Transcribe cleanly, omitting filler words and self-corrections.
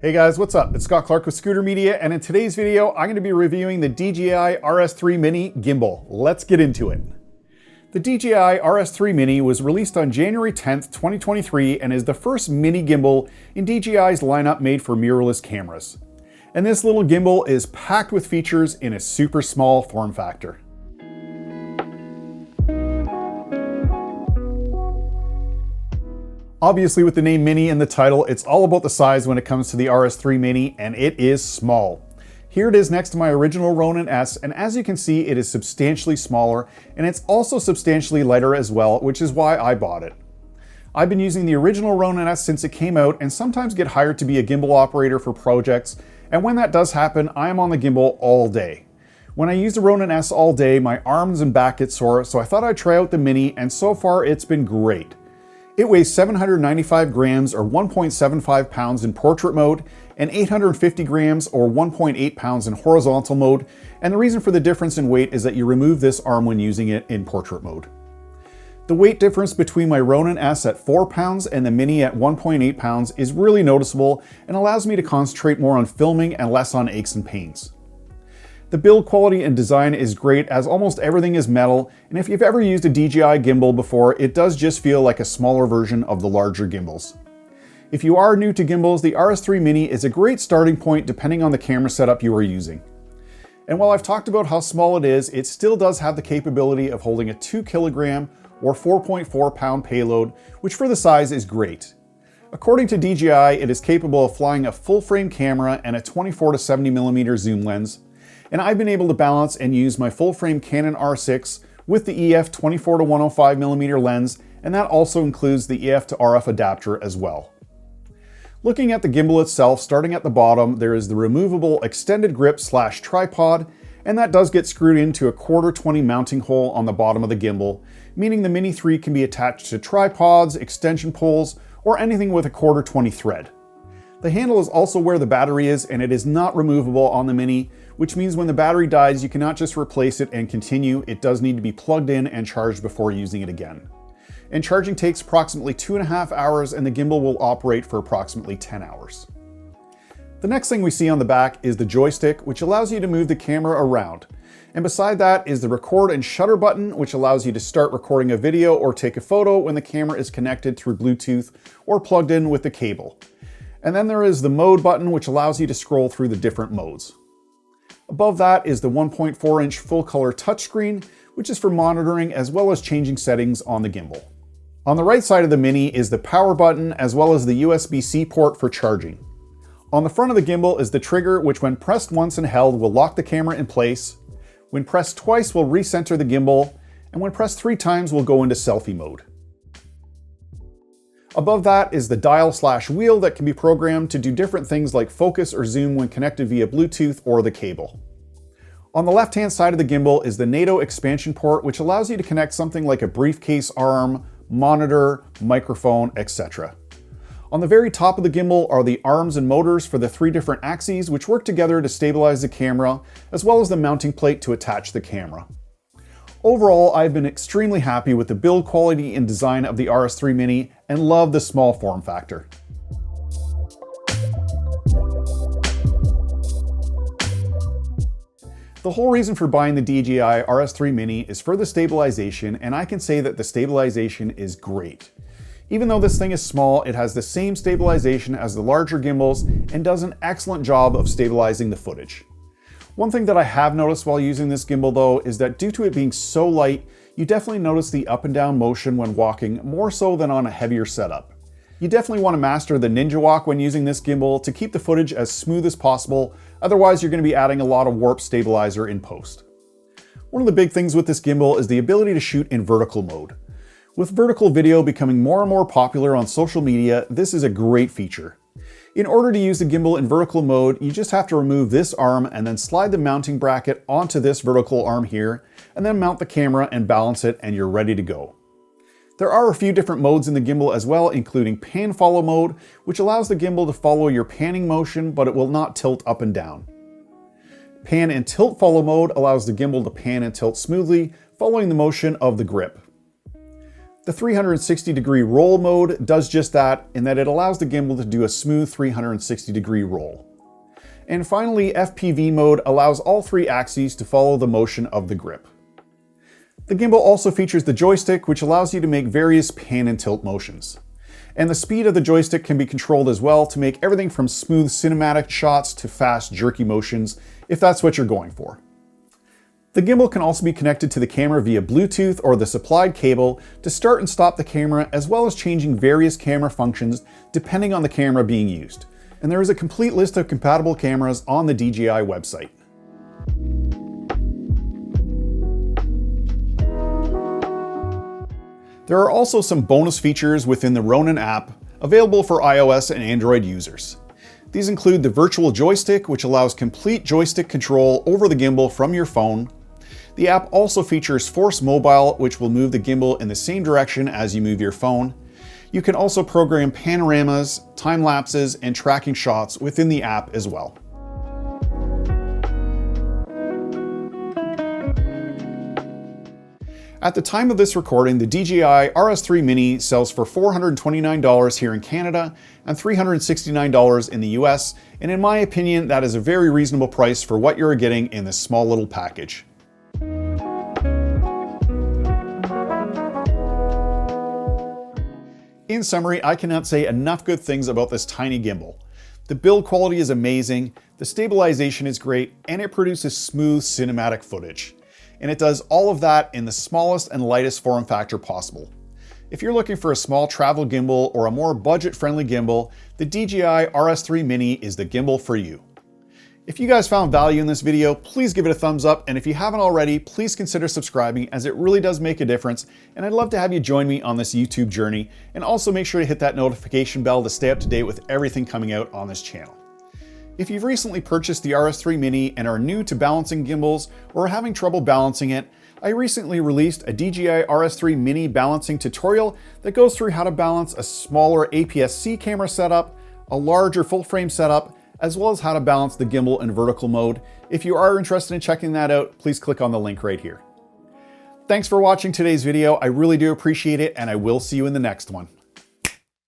Hey guys, what's up? It's Scott Clark with Scooter Media, and in today's video, I'm going to be reviewing the DJI RS3 Mini gimbal. Let's get into it. The DJI RS3 Mini was released on January 10th, 2023, and is the first mini gimbal in DJI's lineup made for mirrorless cameras. And this little gimbal is packed with features in a super small form factor. Obviously, with the name Mini in the title, it's all about the size when it comes to the RS3 Mini, and it is small. Here it is next to my original Ronin S, and as you can see, it is substantially smaller, and it's also substantially lighter as well, which is why I bought it. I've been using the original Ronin S since it came out, and sometimes get hired to be a gimbal operator for projects, and when that does happen, I am on the gimbal all day. When I use the Ronin S all day, my arms and back get sore, so I thought I'd try out the Mini, and so far it's been great. It weighs 795 grams or 1.75 pounds in portrait mode and 850 grams or 1.8 pounds in horizontal mode, and the reason for the difference in weight is that you remove this arm when using it in portrait mode. The weight difference between my Ronin S at 4 pounds and the Mini at 1.8 pounds is really noticeable and allows me to concentrate more on filming and less on aches and pains. The build quality and design is great as almost everything is metal, and if you've ever used a DJI gimbal before, it does just feel like a smaller version of the larger gimbals. If you are new to gimbals, the RS3 Mini is a great starting point depending on the camera setup you are using. And while I've talked about how small it is, it still does have the capability of holding a 2 kilogram or 4.4 pound payload, which for the size is great. According to DJI, it is capable of flying a full frame camera and a 24 to 70 millimeter zoom lens. And I've been able to balance and use my full-frame Canon R6 with the EF 24 to 105mm lens, and that also includes the EF to RF adapter as well. Looking at the gimbal itself, starting at the bottom, there is the removable extended grip / tripod, and that does get screwed into a 1/4-20 mounting hole on the bottom of the gimbal, meaning the Mini 3 can be attached to tripods, extension poles, or anything with a 1/4-20 thread. The handle is also where the battery is, and it is not removable on the Mini, which means when the battery dies, you cannot just replace it and continue. It does need to be plugged in and charged before using it again. And charging takes approximately 2.5 hours, and the gimbal will operate for approximately 10 hours. The next thing we see on the back is the joystick, which allows you to move the camera around. And beside that is the record and shutter button, which allows you to start recording a video or take a photo when the camera is connected through Bluetooth or plugged in with the cable. And then there is the mode button, which allows you to scroll through the different modes. Above that is the 1.4-inch full-color touchscreen, which is for monitoring as well as changing settings on the gimbal. On the right side of the Mini is the power button as well as the USB-C port for charging. On the front of the gimbal is the trigger, which when pressed once and held will lock the camera in place. When pressed twice will recenter the gimbal, and when pressed 3 times will go into selfie mode. Above that is the dial / wheel that can be programmed to do different things like focus or zoom when connected via Bluetooth or the cable. On the left-hand side of the gimbal is the NATO expansion port, which allows you to connect something like a briefcase arm, monitor, microphone, etc. On the very top of the gimbal are the arms and motors for the 3 different axes, which work together to stabilize the camera, as well as the mounting plate to attach the camera. Overall, I've been extremely happy with the build quality and design of the RS3 Mini and love the small form factor. The whole reason for buying the DJI RS3 Mini is for the stabilization, and I can say that the stabilization is great. Even though this thing is small, it has the same stabilization as the larger gimbals and does an excellent job of stabilizing the footage. One thing that I have noticed while using this gimbal though is that due to it being so light, you definitely notice the up and down motion when walking more so than on a heavier setup. You definitely want to master the ninja walk when using this gimbal to keep the footage as smooth as possible, otherwise you're going to be adding a lot of warp stabilizer in post. One of the big things with this gimbal is the ability to shoot in vertical mode. With vertical video becoming more and more popular on social media, this is a great feature. In order to use the gimbal in vertical mode, you just have to remove this arm and then slide the mounting bracket onto this vertical arm here, and then mount the camera and balance it, and you're ready to go. There are a few different modes in the gimbal as well, including pan follow mode, which allows the gimbal to follow your panning motion, but it will not tilt up and down. Pan and tilt follow mode allows the gimbal to pan and tilt smoothly, following the motion of the grip. The 360-degree roll mode does just that, in that it allows the gimbal to do a smooth 360-degree roll. And finally, FPV mode allows all three axes to follow the motion of the grip. The gimbal also features the joystick, which allows you to make various pan and tilt motions. And the speed of the joystick can be controlled as well to make everything from smooth cinematic shots to fast jerky motions, if that's what you're going for. The gimbal can also be connected to the camera via Bluetooth or the supplied cable to start and stop the camera, as well as changing various camera functions depending on the camera being used. And there is a complete list of compatible cameras on the DJI website. There are also some bonus features within the Ronin app available for iOS and Android users. These include the virtual joystick, which allows complete joystick control over the gimbal from your phone. The app also features Force Mobile, which will move the gimbal in the same direction as you move your phone. You can also program panoramas, time lapses, and tracking shots within the app as well. At the time of this recording, the DJI RS3 Mini sells for $429 here in Canada and $369 in the US, and in my opinion, that is a very reasonable price for what you're getting in this small little package. In summary, I cannot say enough good things about this tiny gimbal. The build quality is amazing, the stabilization is great, and it produces smooth cinematic footage. And it does all of that in the smallest and lightest form factor possible. If you're looking for a small travel gimbal or a more budget-friendly gimbal, the DJI RS3 Mini is the gimbal for you. If you guys found value in this video, please give it a thumbs up, and if you haven't already, please consider subscribing, as it really does make a difference, and I'd love to have you join me on this YouTube journey, and also make sure to hit that notification bell to stay up to date with everything coming out on this channel. If you've recently purchased the RS3 Mini and are new to balancing gimbals or are having trouble balancing it, I recently released a DJI RS3 Mini balancing tutorial that goes through how to balance a smaller APS-C camera setup, a larger full-frame setup, as well as how to balance the gimbal in vertical mode. If you are interested in checking that out, please click on the link right here. Thanks for watching today's video. I really do appreciate it, and I will see you in the next one.